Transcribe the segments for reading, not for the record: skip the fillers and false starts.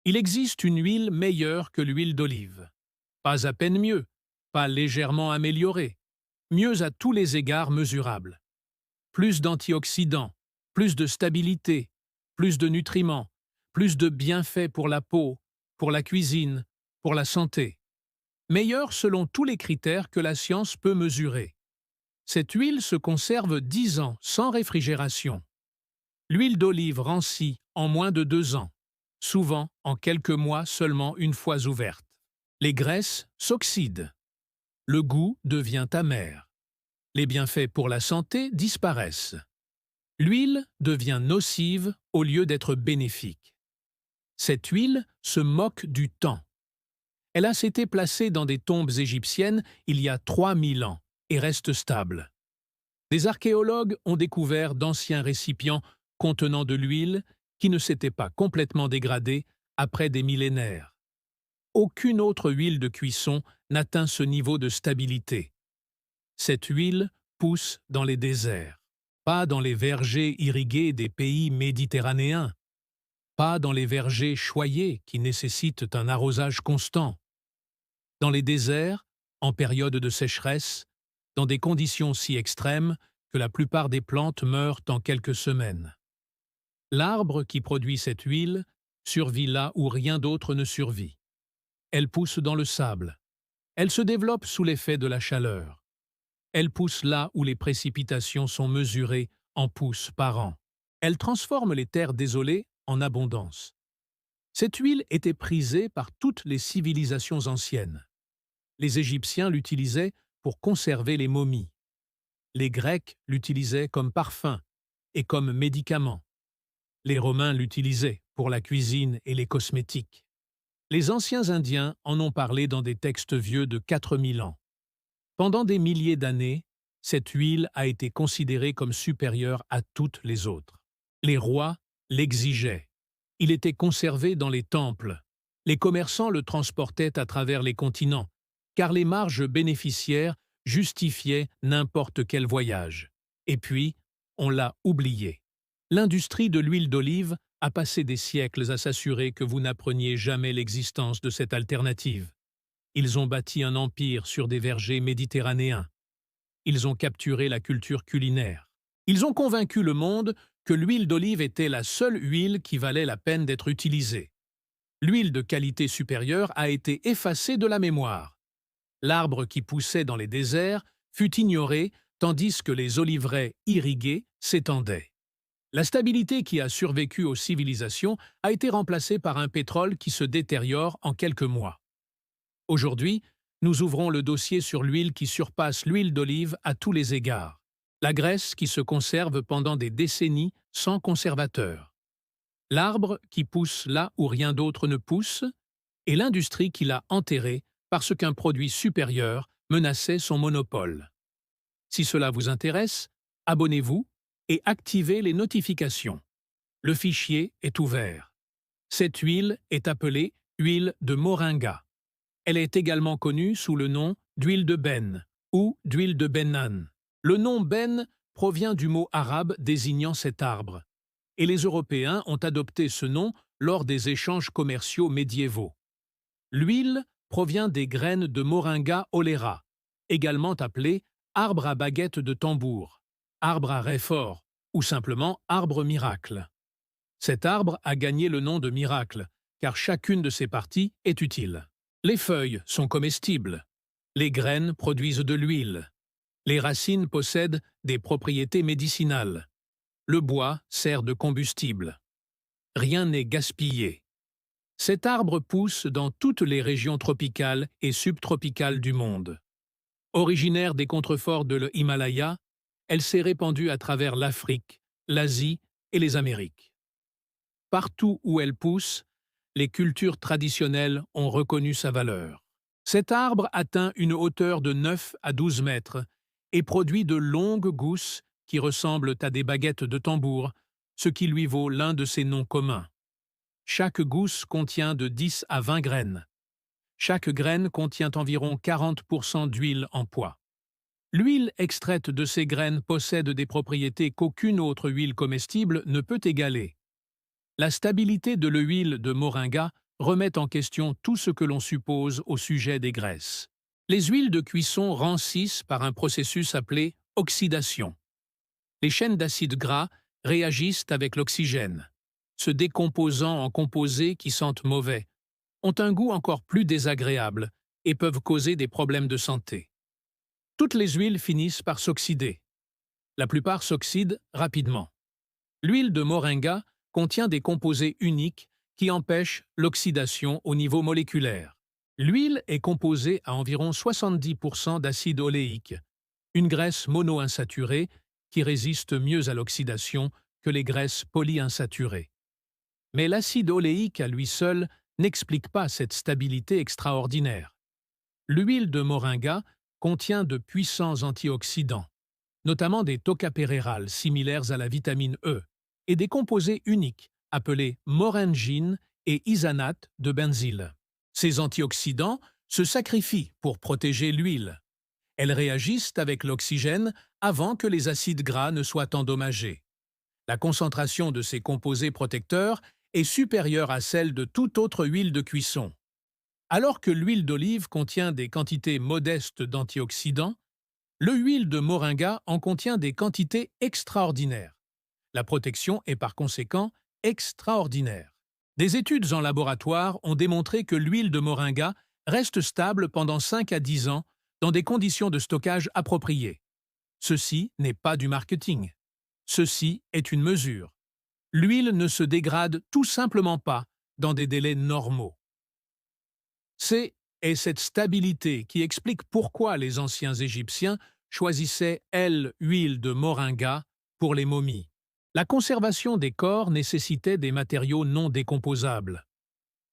Il existe une huile meilleure que l'huile d'olive. Pas à peine mieux, pas légèrement améliorée, mieux à tous les égards mesurables. Plus d'antioxydants, plus de stabilité, plus de nutriments, plus de bienfaits pour la peau, pour la cuisine, pour la santé. Meilleure selon tous les critères que la science peut mesurer. Cette huile se conserve 10 ans sans réfrigération. L'huile d'olive rancit en moins de 2 ans, souvent en quelques mois seulement une fois ouverte. Les graisses s'oxydent. Le goût devient amer. Les bienfaits pour la santé disparaissent. L'huile devient nocive au lieu d'être bénéfique. Cette huile se moque du temps. Elle a été placée dans des tombes égyptiennes il y a 3000 ans et reste stable. Des archéologues ont découvert d'anciens récipients contenant de l'huile qui ne s'était pas complètement dégradée après des millénaires. Aucune autre huile de cuisson n'atteint ce niveau de stabilité. Cette huile pousse dans les déserts, pas dans les vergers irrigués des pays méditerranéens, pas dans les vergers choyés qui nécessitent un arrosage constant. Dans les déserts, en période de sécheresse, dans des conditions si extrêmes que la plupart des plantes meurent en quelques semaines. L'arbre qui produit cette huile survit là où rien d'autre ne survit. Elle pousse dans le sable. Elle se développe sous l'effet de la chaleur. Elle pousse là où les précipitations sont mesurées en pouces par an. Elle transforme les terres désolées en abondance. Cette huile était prisée par toutes les civilisations anciennes. Les Égyptiens l'utilisaient pour conserver les momies. Les Grecs l'utilisaient comme parfum et comme médicament. Les Romains l'utilisaient pour la cuisine et les cosmétiques. Les anciens Indiens en ont parlé dans des textes vieux de 4000 ans. Pendant des milliers d'années, cette huile a été considérée comme supérieure à toutes les autres. Les rois l'exigeaient. Il était conservé dans les temples. Les commerçants le transportaient à travers les continents, car les marges bénéficiaires justifiaient n'importe quel voyage. Et puis, on l'a oublié. L'industrie de l'huile d'olive a passé des siècles à s'assurer que vous n'appreniez jamais l'existence de cette alternative. Ils ont bâti un empire sur des vergers méditerranéens. Ils ont capturé la culture culinaire. Ils ont convaincu le monde que l'huile d'olive était la seule huile qui valait la peine d'être utilisée. L'huile de qualité supérieure a été effacée de la mémoire. L'arbre qui poussait dans les déserts fut ignoré tandis que les oliveraies irriguées s'étendaient. La stabilité qui a survécu aux civilisations a été remplacée par un pétrole qui se détériore en quelques mois. Aujourd'hui, nous ouvrons le dossier sur l'huile qui surpasse l'huile d'olive à tous les égards. La graisse qui se conserve pendant des décennies sans conservateur. L'arbre qui pousse là où rien d'autre ne pousse, et l'industrie qui l'a enterré parce qu'un produit supérieur menaçait son monopole. Si cela vous intéresse, abonnez-vous et activez les notifications. Le fichier est ouvert. Cette huile est appelée huile de moringa. Elle est également connue sous le nom d'huile de benne ou d'huile de benane. Le nom benne provient du mot arabe désignant cet arbre, et les Européens ont adopté ce nom lors des échanges commerciaux médiévaux. L'huile provient des graines de Moringa oléra, également appelée arbre à baguette de tambour, arbre à rais fort ou simplement arbre miracle. Cet arbre a gagné le nom de miracle, car chacune de ses parties est utile. Les feuilles sont comestibles. Les graines produisent de l'huile. Les racines possèdent des propriétés médicinales. Le bois sert de combustible. Rien n'est gaspillé. Cet arbre pousse dans toutes les régions tropicales et subtropicales du monde. Originaire des contreforts de l'Himalaya, elle s'est répandue à travers l'Afrique, l'Asie et les Amériques. Partout où elle pousse, les cultures traditionnelles ont reconnu sa valeur. Cet arbre atteint une hauteur de 9 à 12 mètres et produit de longues gousses qui ressemblent à des baguettes de tambour, ce qui lui vaut l'un de ses noms communs. Chaque gousse contient de 10 à 20 graines. Chaque graine contient environ 40% d'huile en poids. L'huile extraite de ces graines possède des propriétés qu'aucune autre huile comestible ne peut égaler. La stabilité de l'huile de moringa remettent en question tout ce que l'on suppose au sujet des graisses. Les huiles de cuisson rancissent par un processus appelé oxydation. Les chaînes d'acides gras réagissent avec l'oxygène, se décomposant en composés qui sentent mauvais, ont un goût encore plus désagréable et peuvent causer des problèmes de santé. Toutes les huiles finissent par s'oxyder. La plupart s'oxydent rapidement. L'huile de moringa contient des composés uniques qui empêchent l'oxydation au niveau moléculaire. L'huile est composée à environ 70% d'acide oléique, une graisse monoinsaturée qui résiste mieux à l'oxydation que les graisses polyinsaturées. Mais l'acide oléique à lui seul n'explique pas cette stabilité extraordinaire. L'huile de moringa contient de puissants antioxydants, notamment des tocopérérols similaires à la vitamine E, et des composés uniques appelés morangine et isanate de benzyle. Ces antioxydants se sacrifient pour protéger l'huile. Elles réagissent avec l'oxygène avant que les acides gras ne soient endommagés. La concentration de ces composés protecteurs est supérieure à celle de toute autre huile de cuisson. Alors que l'huile d'olive contient des quantités modestes d'antioxydants, l'huile de moringa en contient des quantités extraordinaires. La protection est par conséquent extraordinaire. Des études en laboratoire ont démontré que l'huile de moringa reste stable pendant 5 à 10 ans dans des conditions de stockage appropriées. Ceci n'est pas du marketing. Ceci est une mesure. L'huile ne se dégrade tout simplement pas dans des délais normaux. C'est cette stabilité qui explique pourquoi les anciens Égyptiens choisissaient l'huile de moringa pour les momies. La conservation des corps nécessitait des matériaux non décomposables.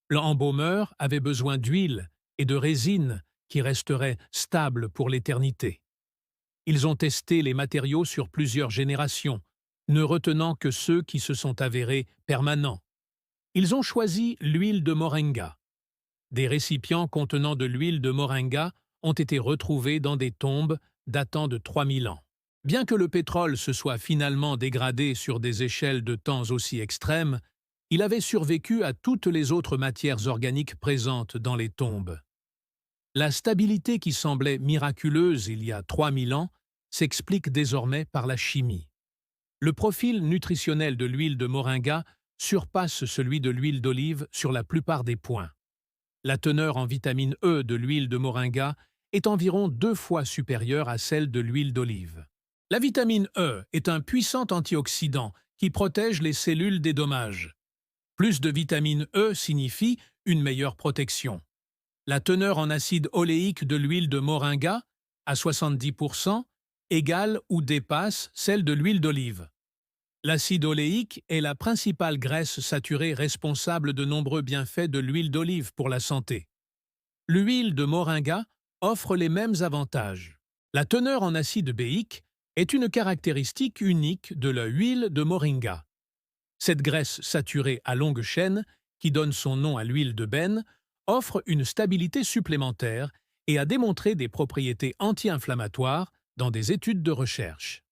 L'embaumeur avait besoin d'huile et de résine qui resteraient stables pour l'éternité. Ils ont testé les matériaux sur plusieurs générations, ne retenant que ceux qui se sont avérés permanents. Ils ont choisi l'huile de moringa. Des récipients contenant de l'huile de moringa ont été retrouvés dans des tombes datant de 3000 ans. Bien que le pétrole se soit finalement dégradé sur des échelles de temps aussi extrêmes, il avait survécu à toutes les autres matières organiques présentes dans les tombes. La stabilité qui semblait miraculeuse il y a 3000 ans s'explique désormais par la chimie. Le profil nutritionnel de l'huile de moringa surpasse celui de l'huile d'olive sur la plupart des points. La teneur en vitamine E de l'huile de moringa est environ 2 fois supérieure à celle de l'huile d'olive. La vitamine E est un puissant antioxydant qui protège les cellules des dommages. Plus de vitamine E signifie une meilleure protection. La teneur en acide oléique de l'huile de moringa, à 70%, égale ou dépasse celle de l'huile d'olive. L'acide oléique est la principale graisse saturée responsable de nombreux bienfaits de l'huile d'olive pour la santé. L'huile de moringa offre les mêmes avantages. La teneur en acide béique est une caractéristique unique de l'huile de moringa. Cette graisse saturée à longue chaîne, qui donne son nom à l'huile de benne, offre une stabilité supplémentaire et a démontré des propriétés anti-inflammatoires dans des études de recherche.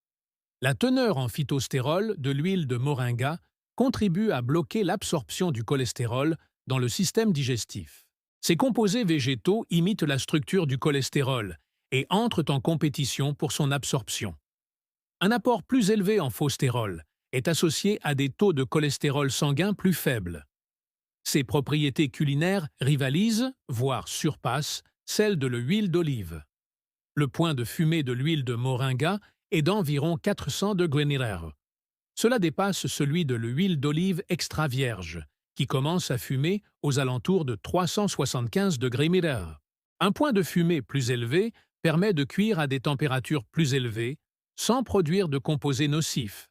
La teneur en phytostérol de l'huile de moringa contribue à bloquer l'absorption du cholestérol dans le système digestif. Ces composés végétaux imitent la structure du cholestérol et entrent en compétition pour son absorption. Un apport plus élevé en phosphérol est associé à des taux de cholestérol sanguin plus faibles. Ses propriétés culinaires rivalisent, voire surpassent, celles de l'huile d'olive. Le point de fumée de l'huile de moringa est d'environ 400 degrés Celsius. Cela dépasse celui de l'huile d'olive extra vierge, qui commence à fumer aux alentours de 375 degrés Celsius. Un point de fumée plus élevé permet de cuire à des températures plus élevées, sans produire de composés nocifs.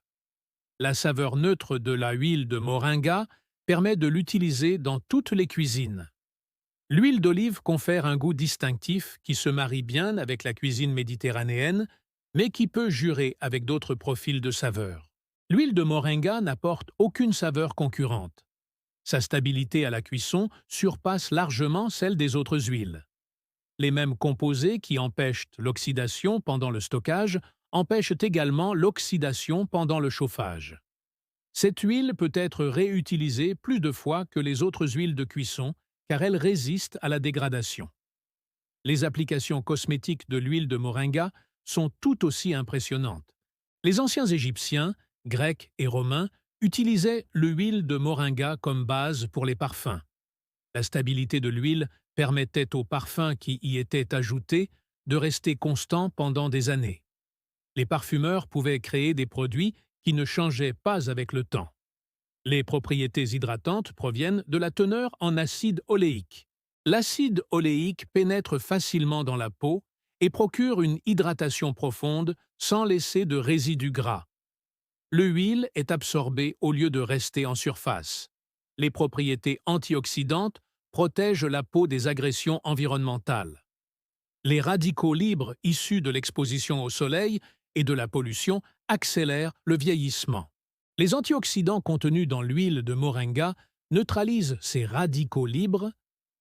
La saveur neutre de la huile de moringa permet de l'utiliser dans toutes les cuisines. L'huile d'olive confère un goût distinctif qui se marie bien avec la cuisine méditerranéenne, mais qui peut jurer avec d'autres profils de saveurs. L'huile de moringa n'apporte aucune saveur concurrente. Sa stabilité à la cuisson surpasse largement celle des autres huiles. Les mêmes composés qui empêchent l'oxydation pendant le stockage empêchent également l'oxydation pendant le chauffage. Cette huile peut être réutilisée plus de fois que les autres huiles de cuisson car elle résiste à la dégradation. Les applications cosmétiques de l'huile de moringa sont tout aussi impressionnantes. Les anciens Égyptiens, Grecs et Romains utilisaient l'huile de moringa comme base pour les parfums. La stabilité de l'huile permettait aux parfums qui y étaient ajoutés de rester constants pendant des années. Les parfumeurs pouvaient créer des produits qui ne changeaient pas avec le temps. Les propriétés hydratantes proviennent de la teneur en acide oléique. L'acide oléique pénètre facilement dans la peau et procure une hydratation profonde sans laisser de résidus gras. L'huile est absorbée au lieu de rester en surface. Les propriétés antioxydantes protègent la peau des agressions environnementales. Les radicaux libres issus de l'exposition au soleil et de la pollution accélèrent le vieillissement. Les antioxydants contenus dans l'huile de moringa neutralisent ces radicaux libres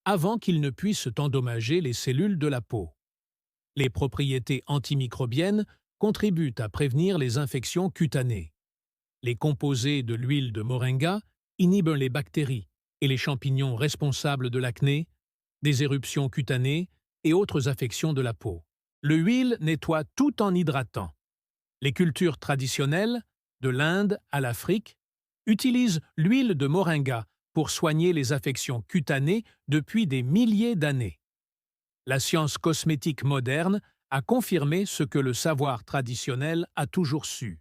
avant qu'ils ne puissent endommager les cellules de la peau. Les propriétés antimicrobiennes contribuent à prévenir les infections cutanées. Les composés de l'huile de moringa inhibent les bactéries et les champignons responsables de l'acné, des éruptions cutanées et autres affections de la peau. L'huile nettoie tout en hydratant. Les cultures traditionnelles, de l'Inde à l'Afrique, utilisent l'huile de moringa pour soigner les affections cutanées depuis des milliers d'années. La science cosmétique moderne a confirmé ce que le savoir traditionnel a toujours su.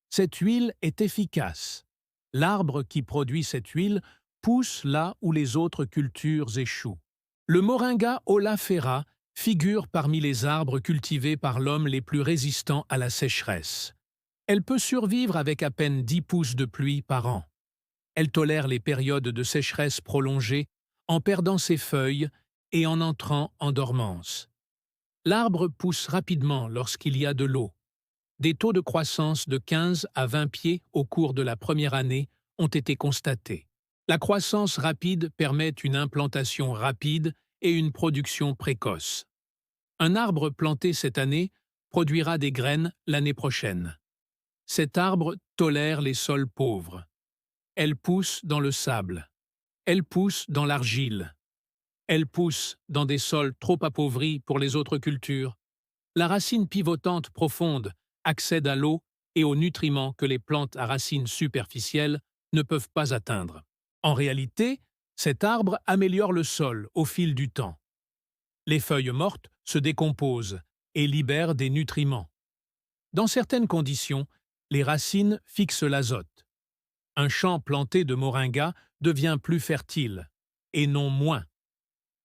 Cette huile est efficace. L'arbre qui produit cette huile pousse là où les autres cultures échouent. Le moringa oleifera figure parmi les arbres cultivés par l'homme les plus résistants à la sécheresse. Elle peut survivre avec à peine 10 pouces de pluie par an. Elle tolère les périodes de sécheresse prolongées en perdant ses feuilles et en entrant en dormance. L'arbre pousse rapidement lorsqu'il y a de l'eau. Des taux de croissance de 15 à 20 pieds au cours de la première année ont été constatés. La croissance rapide permet une implantation rapide et une production précoce. Un arbre planté cette année produira des graines l'année prochaine. Cet arbre tolère les sols pauvres. Elle pousse dans le sable. Elle pousse dans l'argile. Elle pousse dans des sols trop appauvris pour les autres cultures. La racine pivotante profonde accède à l'eau et aux nutriments que les plantes à racines superficielles ne peuvent pas atteindre. En réalité, cet arbre améliore le sol au fil du temps. Les feuilles mortes se décomposent et libèrent des nutriments. Dans certaines conditions, les racines fixent l'azote. Un champ planté de moringa devient plus fertile, et non moins.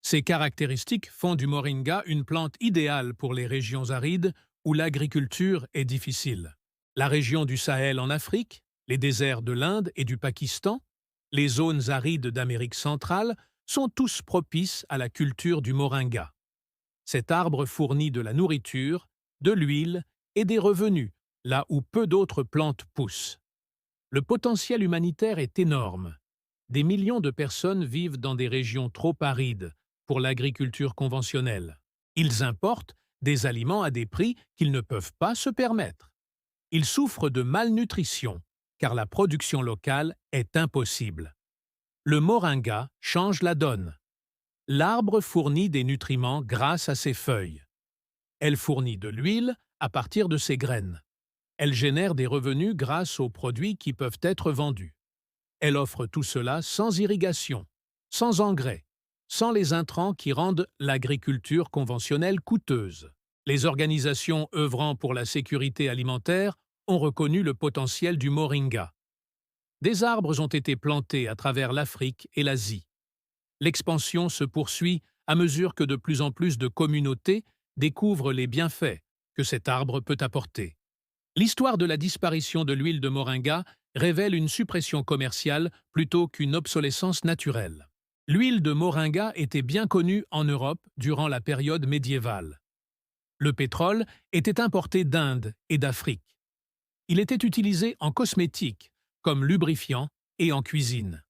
Ces caractéristiques font du moringa une plante idéale pour les régions arides où l'agriculture est difficile. La région du Sahel en Afrique, les déserts de l'Inde et du Pakistan, les zones arides d'Amérique centrale sont tous propices à la culture du moringa. Cet arbre fournit de la nourriture, de l'huile et des revenus, là où peu d'autres plantes poussent. Le potentiel humanitaire est énorme. Des millions de personnes vivent dans des régions trop arides pour l'agriculture conventionnelle. Ils importent des aliments à des prix qu'ils ne peuvent pas se permettre. Ils souffrent de malnutrition, car la production locale est impossible. Le moringa change la donne. L'arbre fournit des nutriments grâce à ses feuilles. Elle fournit de l'huile à partir de ses graines. Elle génère des revenus grâce aux produits qui peuvent être vendus. Elle offre tout cela sans irrigation, sans engrais, sans les intrants qui rendent l'agriculture conventionnelle coûteuse. Les organisations œuvrant pour la sécurité alimentaire ont reconnu le potentiel du moringa. Des arbres ont été plantés à travers l'Afrique et l'Asie. L'expansion se poursuit à mesure que de plus en plus de communautés découvrent les bienfaits que cet arbre peut apporter. L'histoire de la disparition de l'huile de moringa révèle une suppression commerciale plutôt qu'une obsolescence naturelle. L'huile de moringa était bien connue en Europe durant la période médiévale. Le pétrole était importé d'Inde et d'Afrique. Il était utilisé en cosmétique, comme lubrifiant et en cuisine.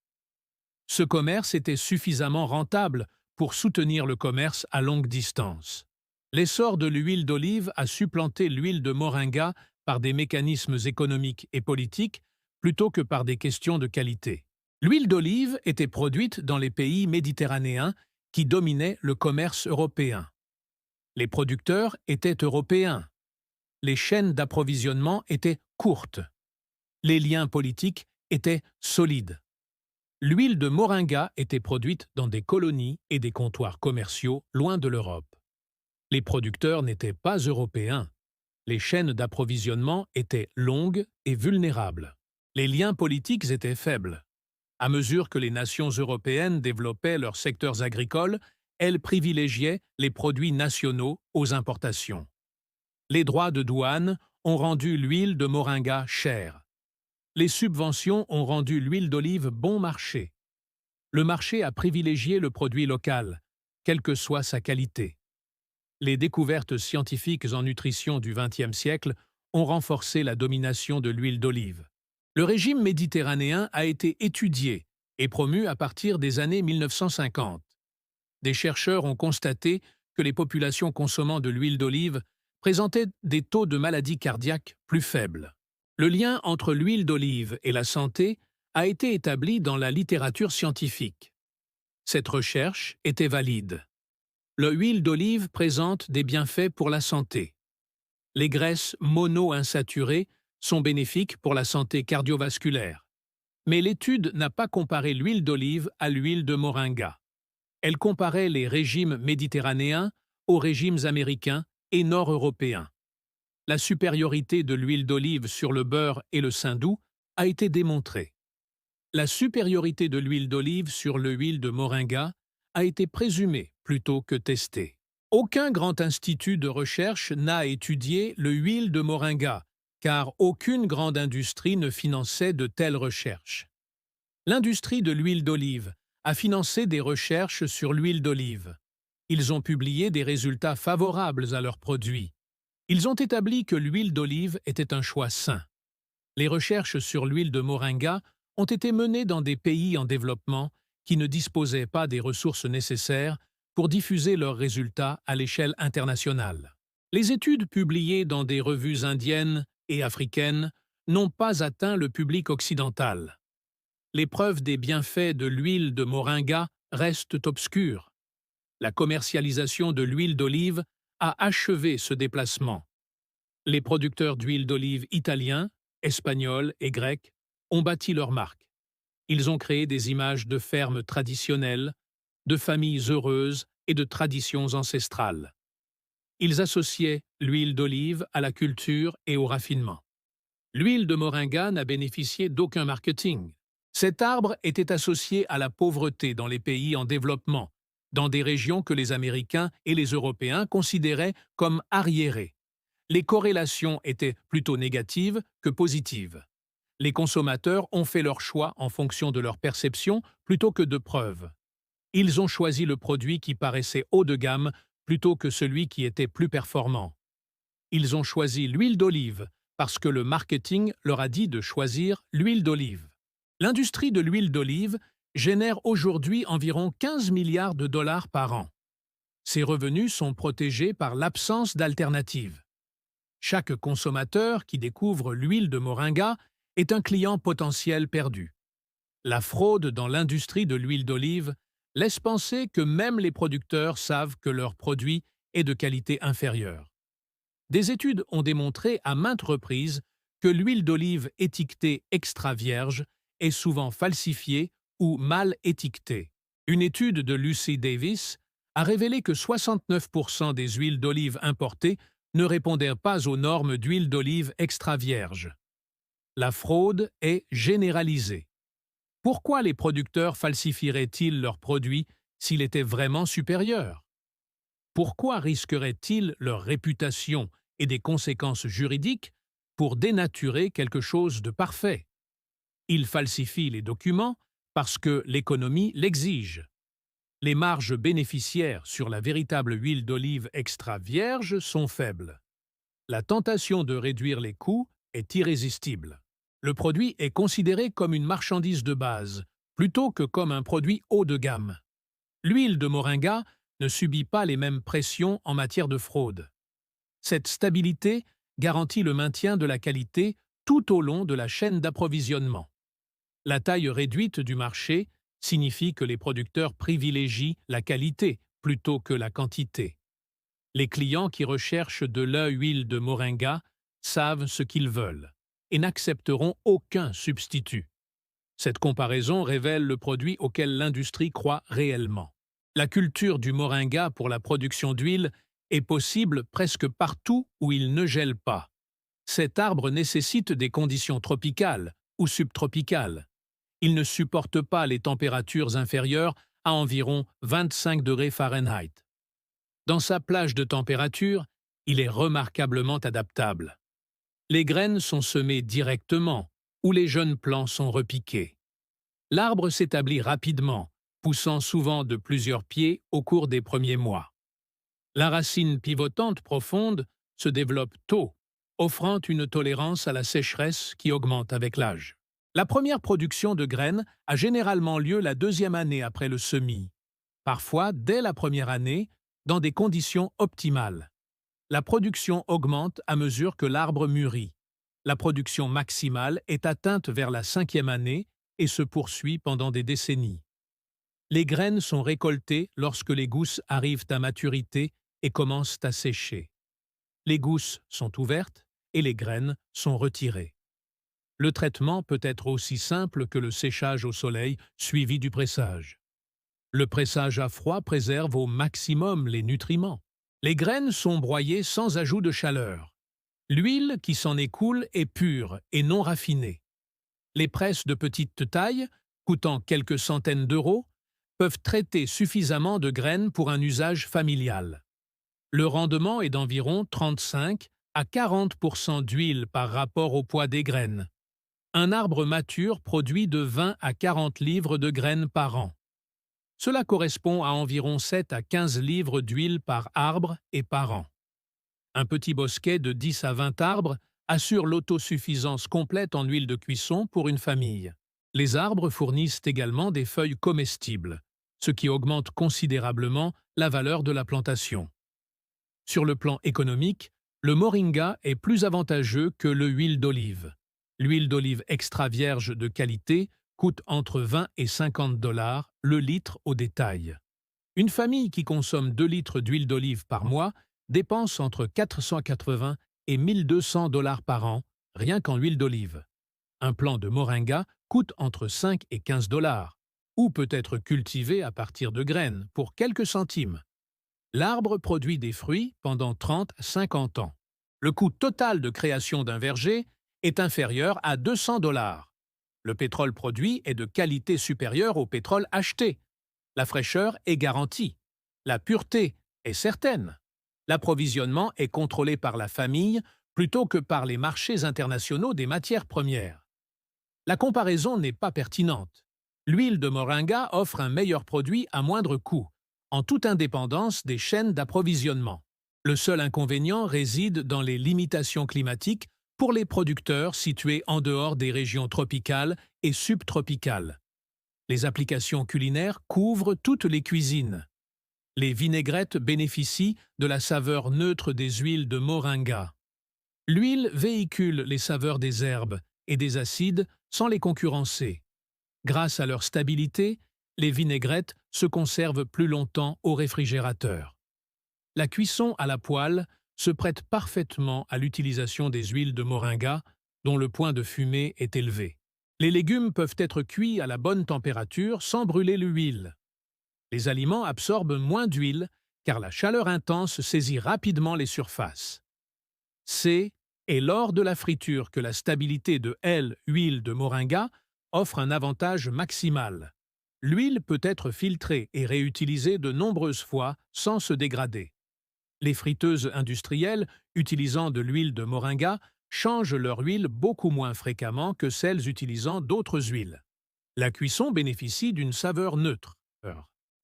Ce commerce était suffisamment rentable pour soutenir le commerce à longue distance. L'essor de l'huile d'olive a supplanté l'huile de moringa par des mécanismes économiques et politiques plutôt que par des questions de qualité. L'huile d'olive était produite dans les pays méditerranéens qui dominaient le commerce européen. Les producteurs étaient européens. Les chaînes d'approvisionnement étaient courtes. Les liens politiques étaient solides. L'huile de moringa était produite dans des colonies et des comptoirs commerciaux loin de l'Europe. Les producteurs n'étaient pas européens. Les chaînes d'approvisionnement étaient longues et vulnérables. Les liens politiques étaient faibles. À mesure que les nations européennes développaient leurs secteurs agricoles, elles privilégiaient les produits nationaux aux importations. Les droits de douane ont rendu l'huile de moringa chère. Les subventions ont rendu l'huile d'olive bon marché. Le marché a privilégié le produit local, quelle que soit sa qualité. Les découvertes scientifiques en nutrition du XXe siècle ont renforcé la domination de l'huile d'olive. Le régime méditerranéen a été étudié et promu à partir des années 1950. Des chercheurs ont constaté que les populations consommant de l'huile d'olive présentaient des taux de maladies cardiaques plus faibles. Le lien entre l'huile d'olive et la santé a été établi dans la littérature scientifique. Cette recherche était valide. L'huile d'olive présente des bienfaits pour la santé. Les graisses mono-insaturées sont bénéfiques pour la santé cardiovasculaire. Mais l'étude n'a pas comparé l'huile d'olive à l'huile de moringa. Elle comparait les régimes méditerranéens aux régimes américains et nord-européens. La supériorité de l'huile d'olive sur le beurre et le saindoux a été démontrée. La supériorité de l'huile d'olive sur l'huile de moringa a été présumée plutôt que testée. Aucun grand institut de recherche n'a étudié l'huile de moringa, car aucune grande industrie ne finançait de telles recherches. L'industrie de l'huile d'olive a financé des recherches sur l'huile d'olive. Ils ont publié des résultats favorables à leurs produits. Ils ont établi que l'huile d'olive était un choix sain. Les recherches sur l'huile de moringa ont été menées dans des pays en développement qui ne disposaient pas des ressources nécessaires pour diffuser leurs résultats à l'échelle internationale. Les études publiées dans des revues indiennes et africaines n'ont pas atteint le public occidental. Les preuves des bienfaits de l'huile de moringa restent obscures. La commercialisation de l'huile d'olive a achevé ce déplacement. Les producteurs d'huile d'olive italiens, espagnols et grecs ont bâti leur marque. Ils ont créé des images de fermes traditionnelles, de familles heureuses et de traditions ancestrales. Ils associaient l'huile d'olive à la culture et au raffinement. L'huile de moringa n'a bénéficié d'aucun marketing. Cet arbre était associé à la pauvreté dans les pays en développement, dans des régions que les Américains et les Européens considéraient comme arriérées. Les corrélations étaient plutôt négatives que positives. Les consommateurs ont fait leur choix en fonction de leur perception plutôt que de preuves. Ils ont choisi le produit qui paraissait haut de gamme plutôt que celui qui était plus performant. Ils ont choisi l'huile d'olive parce que le marketing leur a dit de choisir l'huile d'olive. L'industrie de l'huile d'olive génère aujourd'hui environ 15 milliards de dollars par an. Ces revenus sont protégés par l'absence d'alternatives. Chaque consommateur qui découvre l'huile de moringa est un client potentiel perdu. La fraude dans l'industrie de l'huile d'olive laisse penser que même les producteurs savent que leur produit est de qualité inférieure. Des études ont démontré à maintes reprises que l'huile d'olive étiquetée extra vierge est souvent falsifiée ou mal étiquetée. Une étude de Lucy Davis a révélé que 69% des huiles d'olive importées ne répondaient pas aux normes d'huile d'olive extra vierge. La fraude est généralisée. Pourquoi les producteurs falsifieraient-ils leurs produits s'il était vraiment supérieur? Pourquoi risqueraient-ils leur réputation et des conséquences juridiques pour dénaturer quelque chose de parfait? Ils falsifient les documents parce que l'économie l'exige. Les marges bénéficiaires sur la véritable huile d'olive extra vierge sont faibles. La tentation de réduire les coûts est irrésistible. Le produit est considéré comme une marchandise de base, plutôt que comme un produit haut de gamme. L'huile de moringa ne subit pas les mêmes pressions en matière de fraude. Cette stabilité garantit le maintien de la qualité tout au long de la chaîne d'approvisionnement. La taille réduite du marché signifie que les producteurs privilégient la qualité plutôt que la quantité. Les clients qui recherchent de l'huile de moringa savent ce qu'ils veulent et n'accepteront aucun substitut. Cette comparaison révèle le produit auquel l'industrie croit réellement. La culture du moringa pour la production d'huile est possible presque partout où il ne gèle pas. Cet arbre nécessite des conditions tropicales ou subtropicales. Il ne supporte pas les températures inférieures à environ 25 degrés Fahrenheit. Dans sa plage de température, il est remarquablement adaptable. Les graines sont semées directement, ou les jeunes plants sont repiqués. L'arbre s'établit rapidement, poussant souvent de plusieurs pieds au cours des premiers mois. La racine pivotante profonde se développe tôt, offrant une tolérance à la sécheresse qui augmente avec l'âge. La première production de graines a généralement lieu la deuxième année après le semis, parfois dès la première année, dans des conditions optimales. La production augmente à mesure que l'arbre mûrit. La production maximale est atteinte vers la cinquième année et se poursuit pendant des décennies. Les graines sont récoltées lorsque les gousses arrivent à maturité et commencent à sécher. Les gousses sont ouvertes et les graines sont retirées. Le traitement peut être aussi simple que le séchage au soleil suivi du pressage. Le pressage à froid préserve au maximum les nutriments. Les graines sont broyées sans ajout de chaleur. L'huile qui s'en écoule est pure et non raffinée. Les presses de petite taille, coûtant quelques centaines d'euros, peuvent traiter suffisamment de graines pour un usage familial. Le rendement est d'environ 35 à 40% d'huile par rapport au poids des graines. Un arbre mature produit de 20 à 40 livres de graines par an. Cela correspond à environ 7 à 15 livres d'huile par arbre et par an. Un petit bosquet de 10 à 20 arbres assure l'autosuffisance complète en huile de cuisson pour une famille. Les arbres fournissent également des feuilles comestibles, ce qui augmente considérablement la valeur de la plantation. Sur le plan économique, le moringa est plus avantageux que l'huile d'olive. L'huile d'olive extra vierge de qualité coûte entre 20 et 50 dollars le litre au détail. Une famille qui consomme 2 litres d'huile d'olive par mois dépense entre 480 et 1200 dollars par an, rien qu'en huile d'olive. Un plant de moringa coûte entre 5 et 15 dollars, ou peut être cultivé à partir de graines pour quelques centimes. L'arbre produit des fruits pendant 30 à 50 ans. Le coût total de création d'un verger est inférieur à 200 dollars. Le pétrole produit est de qualité supérieure au pétrole acheté. La fraîcheur est garantie. La pureté est certaine. L'approvisionnement est contrôlé par la famille plutôt que par les marchés internationaux des matières premières. La comparaison n'est pas pertinente. L'huile de moringa offre un meilleur produit à moindre coût, en toute indépendance des chaînes d'approvisionnement. Le seul inconvénient réside dans les limitations climatiques pour les producteurs situés en dehors des régions tropicales et subtropicales. Les applications culinaires couvrent toutes les cuisines. Les vinaigrettes bénéficient de la saveur neutre des huiles de moringa. L'huile véhicule les saveurs des herbes et des acides sans les concurrencer. Grâce à leur stabilité, les vinaigrettes se conservent plus longtemps au réfrigérateur. La cuisson à la poêle se prête parfaitement à l'utilisation des huiles de moringa, dont le point de fumée est élevé. Les légumes peuvent être cuits à la bonne température sans brûler l'huile. Les aliments absorbent moins d'huile car la chaleur intense saisit rapidement les surfaces. C'est lors de la friture que la stabilité de l'huile de moringa offre un avantage maximal. L'huile peut être filtrée et réutilisée de nombreuses fois sans se dégrader. Les friteuses industrielles utilisant de l'huile de moringa changent leur huile beaucoup moins fréquemment que celles utilisant d'autres huiles. La cuisson bénéficie d'une saveur neutre.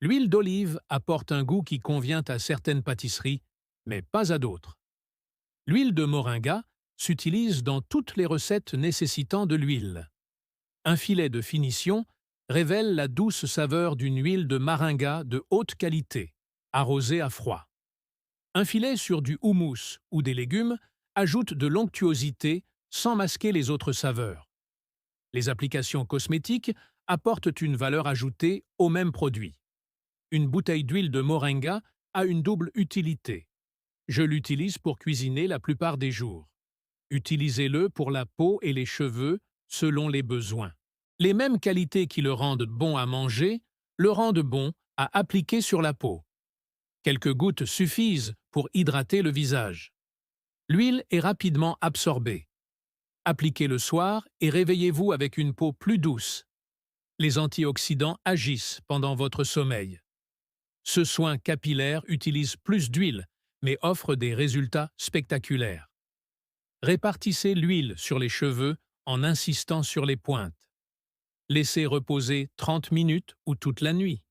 L'huile d'olive apporte un goût qui convient à certaines pâtisseries, mais pas à d'autres. L'huile de moringa s'utilise dans toutes les recettes nécessitant de l'huile. Un filet de finition révèle la douce saveur d'une huile de moringa de haute qualité, arrosée à froid. Un filet sur du houmous ou des légumes ajoute de l'onctuosité sans masquer les autres saveurs. Les applications cosmétiques apportent une valeur ajoutée au même produit. Une bouteille d'huile de moringa a une double utilité. Je l'utilise pour cuisiner la plupart des jours. Utilisez-le pour la peau et les cheveux selon les besoins. Les mêmes qualités qui le rendent bon à manger le rendent bon à appliquer sur la peau. Quelques gouttes suffisent pour hydrater le visage. L'huile est rapidement absorbée. Appliquez le soir et réveillez-vous avec une peau plus douce. Les antioxydants agissent pendant votre sommeil. Ce soin capillaire utilise plus d'huile, mais offre des résultats spectaculaires. Répartissez l'huile sur les cheveux en insistant sur les pointes. Laissez reposer 30 minutes ou toute la nuit.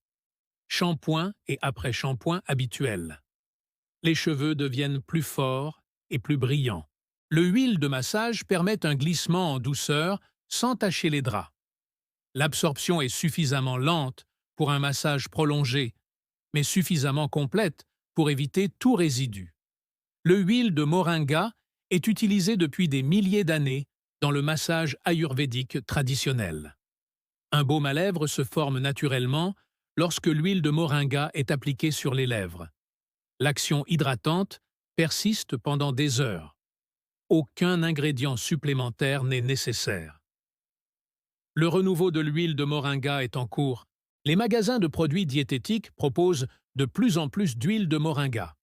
Shampoing et après-shampoing habituel. Les cheveux deviennent plus forts et plus brillants. Le huile de massage permet un glissement en douceur sans tacher les draps. L'absorption est suffisamment lente pour un massage prolongé, mais suffisamment complète pour éviter tout résidu. Le huile de moringa est utilisé depuis des milliers d'années dans le massage ayurvédique traditionnel. Un baume à lèvres se forme naturellement lorsque l'huile de moringa est appliquée sur les lèvres. L'action hydratante persiste pendant des heures. Aucun ingrédient supplémentaire n'est nécessaire. Le renouveau de l'huile de moringa est en cours. Les magasins de produits diététiques proposent de plus en plus d'huile de moringa.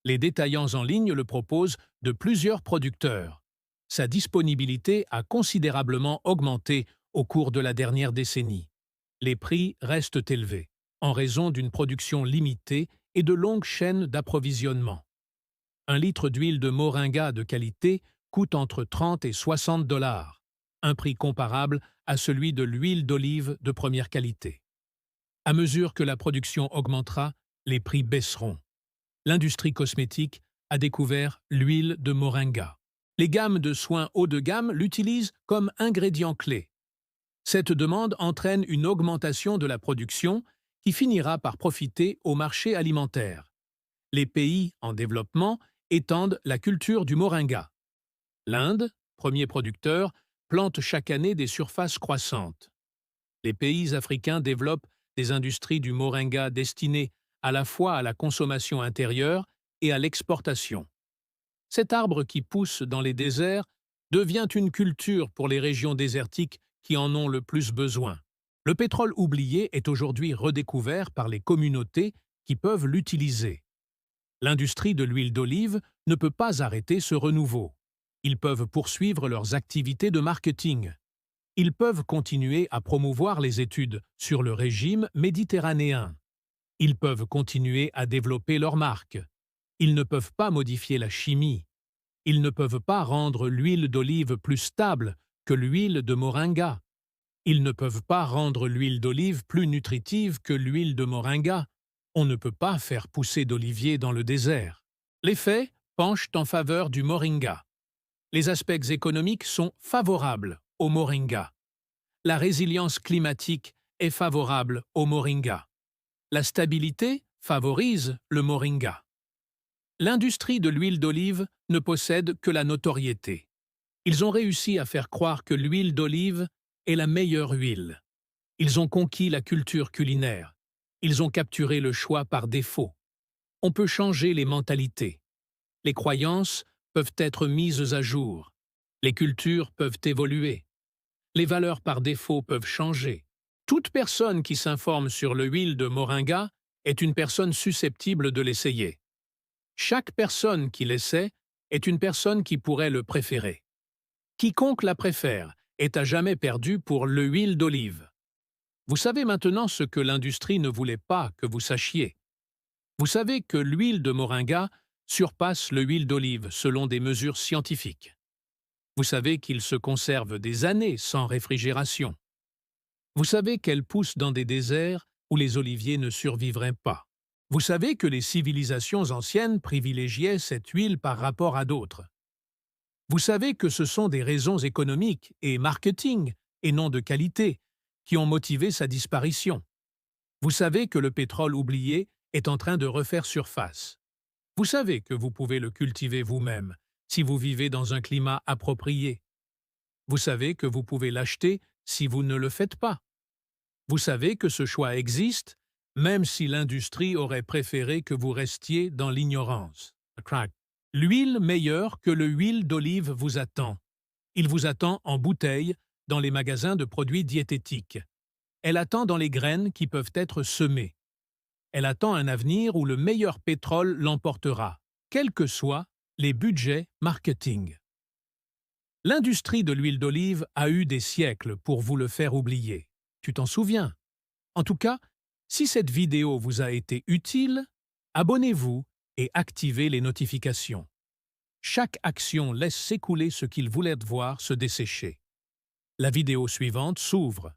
Les détaillants en ligne le proposent de plusieurs producteurs. Sa disponibilité a considérablement augmenté au cours de la dernière décennie. Les prix restent élevés, en raison d'une production limitée et de longues chaînes d'approvisionnement. Un litre d'huile de moringa de qualité coûte entre 30 et 60 $, un prix comparable à celui de l'huile d'olive de première qualité. À mesure que la production augmentera, les prix baisseront. L'industrie cosmétique a découvert l'huile de moringa. Les gammes de soins haut de gamme l'utilisent comme ingrédient clé. Cette demande entraîne une augmentation de la production qui finira par profiter au marché alimentaire. Les pays en développement étendent la culture du moringa. L'Inde, premier producteur, plante chaque année des surfaces croissantes. Les pays africains développent des industries du moringa destinées à la fois à la consommation intérieure et à l'exportation. Cet arbre qui pousse dans les déserts devient une culture pour les régions désertiques qui en ont le plus besoin. Le pétrole oublié est aujourd'hui redécouvert par les communautés qui peuvent l'utiliser. L'industrie de l'huile d'olive ne peut pas arrêter ce renouveau. Ils peuvent poursuivre leurs activités de marketing. Ils peuvent continuer à promouvoir les études sur le régime méditerranéen. Ils peuvent continuer à développer leurs marques. Ils ne peuvent pas modifier la chimie. Ils ne peuvent pas rendre l'huile d'olive plus stable que l'huile de moringa. Ils ne peuvent pas rendre l'huile d'olive plus nutritive que l'huile de moringa. On ne peut pas faire pousser d'olivier dans le désert. Les faits penchent en faveur du moringa. Les aspects économiques sont favorables au moringa. La résilience climatique est favorable au moringa. La stabilité favorise le moringa. L'industrie de l'huile d'olive ne possède que la notoriété. Ils ont réussi à faire croire que l'huile d'olive est la meilleure huile. Ils ont conquis la culture culinaire. Ils ont capturé le choix par défaut. On peut changer les mentalités. Les croyances peuvent être mises à jour. Les cultures peuvent évoluer. Les valeurs par défaut peuvent changer. Toute personne qui s'informe sur l'huile de moringa est une personne susceptible de l'essayer. Chaque personne qui l'essaie est une personne qui pourrait le préférer. Quiconque la préfère est à jamais perdu pour l'huile d'olive. Vous savez maintenant ce que l'industrie ne voulait pas que vous sachiez. Vous savez que l'huile de moringa surpasse l'huile d'olive selon des mesures scientifiques. Vous savez qu'il se conserve des années sans réfrigération. Vous savez qu'elle pousse dans des déserts où les oliviers ne survivraient pas. Vous savez que les civilisations anciennes privilégiaient cette huile par rapport à d'autres. Vous savez que ce sont des raisons économiques et marketing, et non de qualité, qui ont motivé sa disparition. Vous savez que le pétrole oublié est en train de refaire surface. Vous savez que vous pouvez le cultiver vous-même, si vous vivez dans un climat approprié. Vous savez que vous pouvez l'acheter si vous ne le faites pas. Vous savez que ce choix existe, même si l'industrie aurait préféré que vous restiez dans l'ignorance. Crack. L'huile meilleure que l'huile d'olive vous attend. Il vous attend en bouteille dans les magasins de produits diététiques. Elle attend dans les graines qui peuvent être semées. Elle attend un avenir où le meilleur pétrole l'emportera, quels que soient les budgets marketing. L'industrie de l'huile d'olive a eu des siècles pour vous le faire oublier. Tu t'en souviens? En tout cas, si cette vidéo vous a été utile, abonnez-vous et activez les notifications. Chaque action laisse s'écouler ce qu'il voulait voir se dessécher. La vidéo suivante s'ouvre.